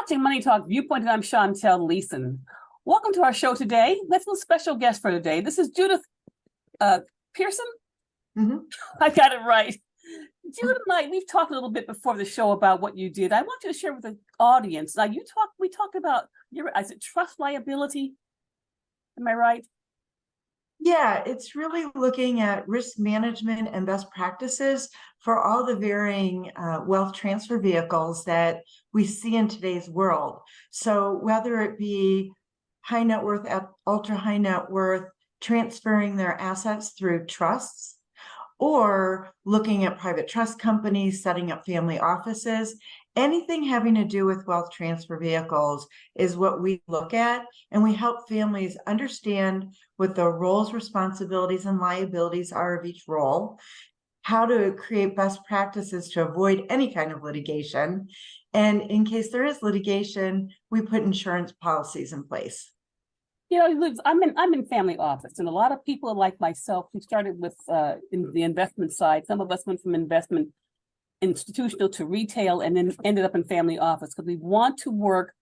watching Money Talk Viewpoint, and I'm Chantel Leeson. Welcome to our show today. Let's have a special guest for today. This is Judith Pearson. I got it right. Judith and I, we've talked a little bit before the show about what you did. I want you to share with the audience. Now, we talked about is it trust liability? Am I right? Yeah, it's really looking at risk management and best practices for all the varying wealth transfer vehicles that we see in today's world. So whether it be high net worth, ultra high net worth, transferring their assets through trusts, or looking at private trust companies, setting up family offices, anything having to do with wealth transfer vehicles is what we look at. And we help families understand what the roles, responsibilities, and liabilities are of each role, how to create best practices to avoid any kind of litigation. And in case there is litigation, we put insurance policies in place. You know, I'm in family office, and a lot of people like myself who started with in the investment side. Some of us went from investment institutional to retail, and then ended up in family office because we want to work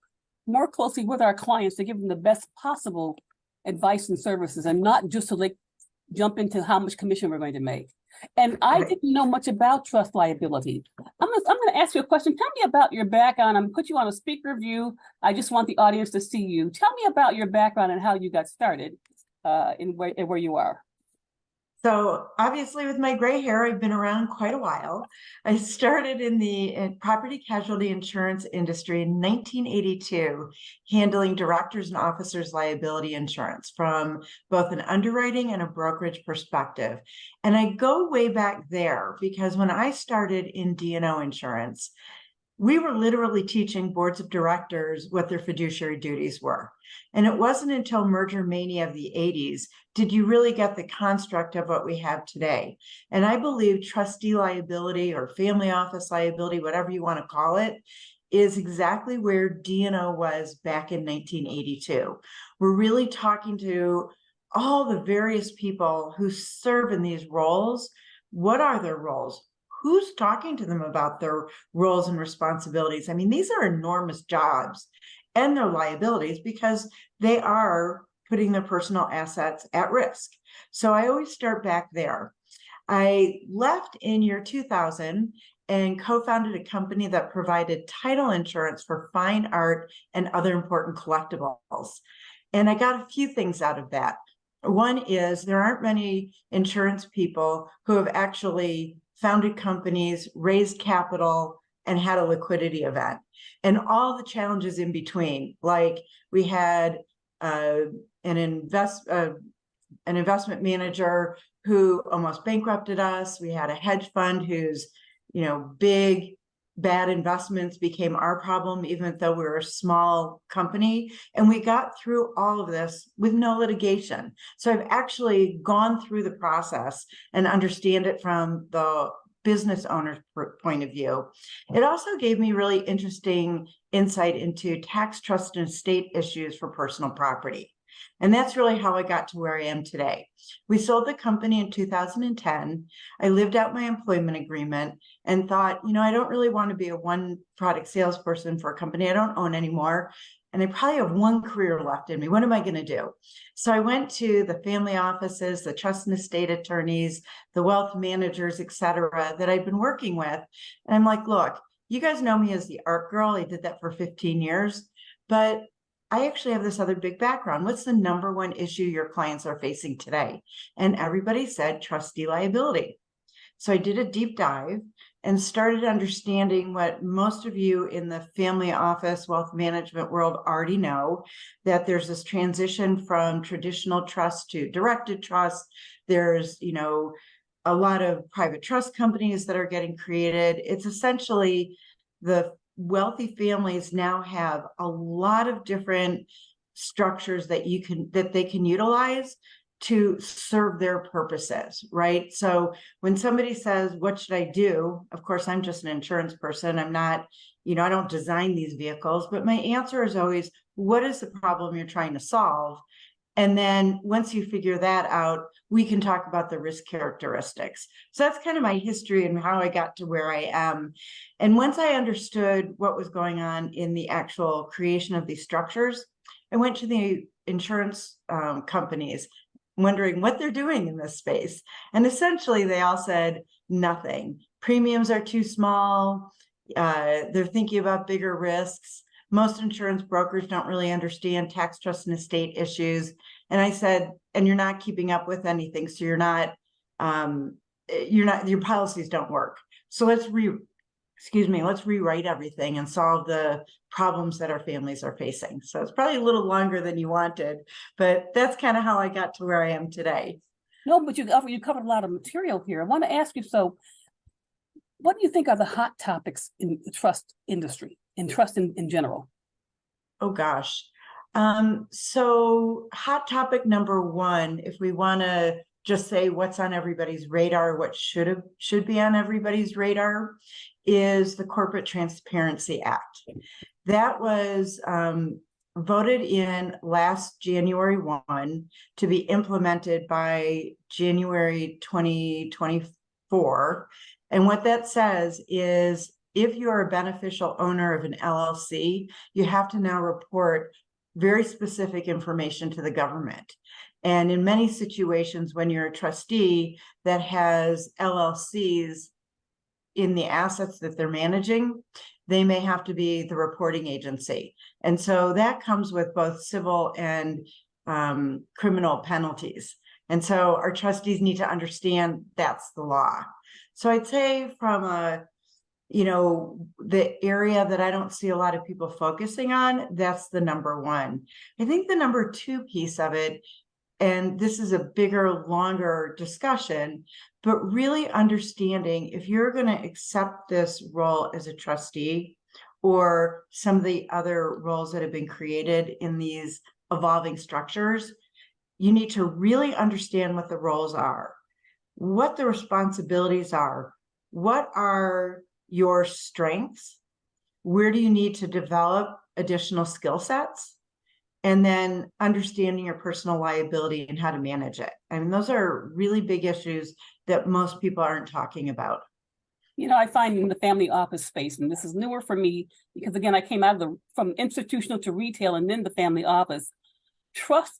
more closely with our clients to give them the best possible advice and services, and not just to jump into how much commission we're going to make. And I didn't know much about trust liability. I'm going to ask you a question. Tell me about your background. I'm going to put you on a speaker view. I just want the audience to see you. Tell me about your background and how you got started in where you are. So obviously with my gray hair, I've been around quite a while. I started in the property casualty insurance industry in 1982, handling directors and officers liability insurance from both an underwriting and a brokerage perspective. And I go way back there because when I started in D&O insurance, we were literally teaching boards of directors what their fiduciary duties were. And it wasn't until merger mania of the 80s did you really get the construct of what we have today. And I believe trustee liability or family office liability, whatever you want to call it, is exactly where D&O was back in 1982. We're really talking to all the various people who serve in these roles. What are their roles? Who's talking to them about their roles and responsibilities? I mean, these are enormous jobs and their liabilities because they are putting their personal assets at risk. So I always start back there. I left in year 2000 and co-founded a company that provided title insurance for fine art and other important collectibles. And I got a few things out of that. One is there aren't many insurance people who have actually founded companies, raised capital, and had a liquidity event, and all the challenges in between. Like we had an investment manager who almost bankrupted us. We had a hedge fund whose, big bad investments became our problem, even though we were a small company. And we got through all of this with no litigation. So I've actually gone through the process and understand it from the business owner's point of view. It also gave me really interesting insight into tax, trust, and estate issues for personal property. And that's really how I got to where I am today. We sold the company in 2010. I lived out my employment agreement and thought, I don't really want to be a one product salesperson for a company I don't own anymore. And I probably have one career left in me. What am I going to do? So I went to the family offices, the trust and estate attorneys, the wealth managers, et cetera, that I've been working with. And I'm like, look, you guys know me as the art girl. I did that for 15 years, but I actually have this other big background. What's the number one issue your clients are facing today? And everybody said trustee liability. So I did a deep dive and started understanding what most of you in the family office wealth management world already know, that there's this transition from traditional trust to directed trust. There's, a lot of private trust companies that are getting created. It's essentially the wealthy families now have a lot of different structures that they can utilize to serve their purposes, right? So when somebody says, what should I do? Of course, I'm just an insurance person. I'm not, I don't design these vehicles, but my answer is always, what is the problem you're trying to solve? And then once you figure that out, we can talk about the risk characteristics. So that's kind of my history and how I got to where I am. And once I understood what was going on in the actual creation of these structures, I went to the insurance companies, wondering what they're doing in this space. And essentially they all said nothing. Premiums are too small. They're thinking about bigger risks. Most insurance brokers don't really understand tax, trust, and estate issues. And I said, and you're not keeping up with anything. So you're not, your policies don't work. So let's rewrite everything and solve the problems that our families are facing. So it's probably a little longer than you wanted, but that's kind of how I got to where I am today. No, but you covered a lot of material here. I want to ask you, so what do you think are the hot topics in the trust industry, in trust in general? Oh gosh. So hot topic number one, if we want to just say what's on everybody's radar, what should be on everybody's radar, is the Corporate Transparency Act. That was voted in last January 1 to be implemented by January 2024. And what that says is if you're a beneficial owner of an LLC, you have to now report very specific information to the government. And in many situations, when you're a trustee that has LLCs in the assets that they're managing, they may have to be the reporting agency. And so that comes with both civil and criminal penalties. And so our trustees need to understand that's the law. So I'd say from the area that I don't see a lot of people focusing on, that's the number one. I think the number two piece of it, and this is a bigger, longer discussion, but really understanding if you're going to accept this role as a trustee or some of the other roles that have been created in these evolving structures, you need to really understand what the roles are, what the responsibilities are, what are your strengths, where do you need to develop additional skill sets, and then understanding your personal liability and how to manage it. I mean, those are really big issues that most people aren't talking about. I find in the family office space, and this is newer for me because again, I came out of from institutional to retail and then the family office. Trust,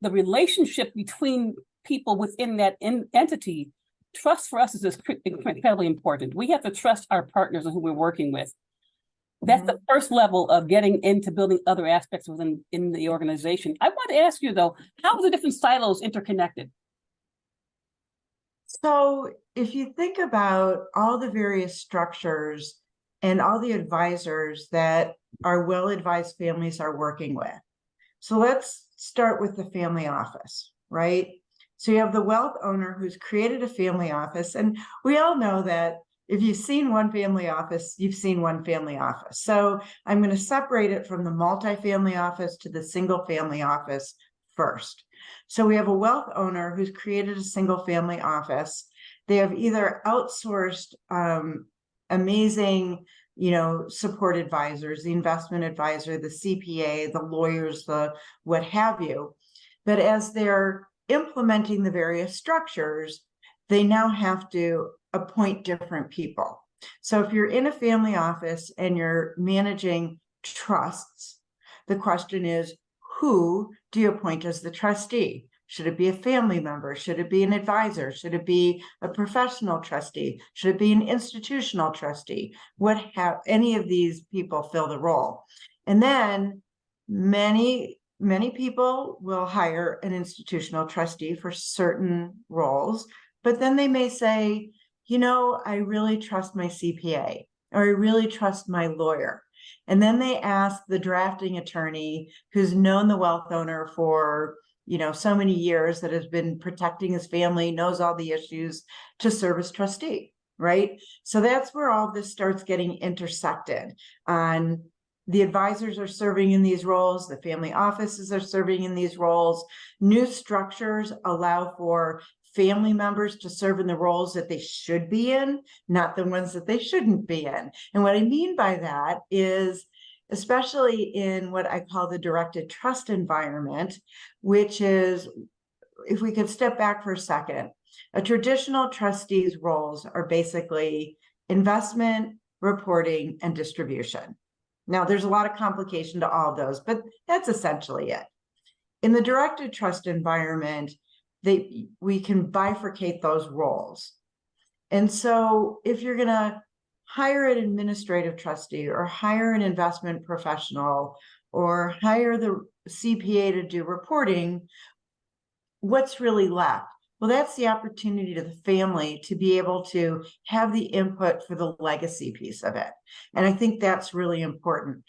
the relationship between people within that entity, trust for us is incredibly important. We have to trust our partners and who we're working with. That's the first level of getting into building other aspects in the organization. I want to ask you though, how are the different silos interconnected? So if you think about all the various structures and all the advisors that our well-advised families are working with. So let's start with the family office, right? So you have the wealth owner who's created a family office, and we all know that if you've seen one family office, you've seen one family office. So I'm going to separate it from the multifamily office to the single family office first. So we have a wealth owner who's created a single family office. They have either outsourced amazing, support advisors, the investment advisor, the CPA, the lawyers, the what have you. But as they're implementing the various structures, they now have to appoint different people. So if you're in a family office and you're managing trusts, the question is, who do you appoint as the trustee? Should it be a family member? Should it be an advisor? Should it be a professional trustee? Should it be an institutional trustee? Any of these people fill the role? And then many people will hire an institutional trustee for certain roles, but then they may say, I really trust my CPA, or I really trust my lawyer. And then they ask the drafting attorney who's known the wealth owner for, so many years, that has been protecting his family, knows all the issues, to serve as trustee, right? So that's where all this starts getting intersected. The advisors are serving in these roles, the family offices are serving in these roles. New structures allow for family members to serve in the roles that they should be in, not the ones that they shouldn't be in. And what I mean by that is especially in what I call the directed trust environment, which is, if we could step back for a second, a traditional trustee's roles are basically investment, reporting, and distribution. Now, there's a lot of complication to all those, but that's essentially it. In the directed trust environment, we can bifurcate those roles. And so if you're going to hire an administrative trustee or hire an investment professional or hire the CPA to do reporting, what's really left? Well, that's the opportunity to the family to be able to have the input for the legacy piece of it. And I think that's really important.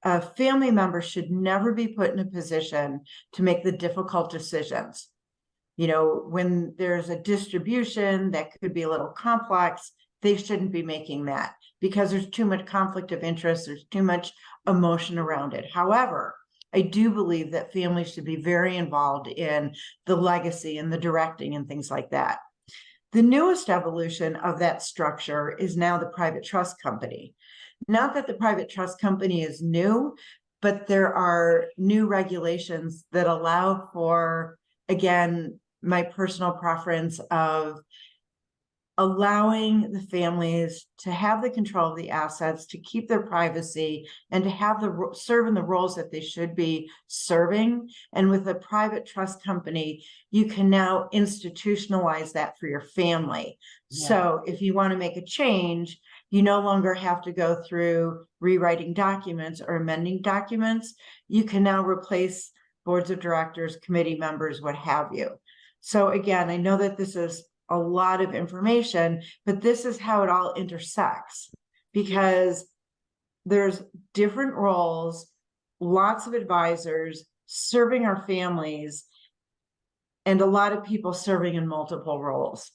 A family member should never be put in a position to make the difficult decisions. You know, when there's a distribution that could be a little complex, they shouldn't be making that because there's too much conflict of interest, there's too much emotion around it. However, I do believe that families should be very involved in the legacy and the directing and things like that. The newest evolution of that structure is now the private trust company. Not that the private trust company is new, but there are new regulations that allow for, again, my personal preference of allowing the families to have the control of the assets, to keep their privacy, and to have serve in the roles that they should be serving. And with a private trust company, you can now institutionalize that for your family. Yeah. So if you want to make a change, you no longer have to go through rewriting documents or amending documents. You can now replace boards of directors, committee members, what have you. So again, I know that this is a lot of information, but this is how it all intersects, because there's different roles, lots of advisors serving our families, and a lot of people serving in multiple roles.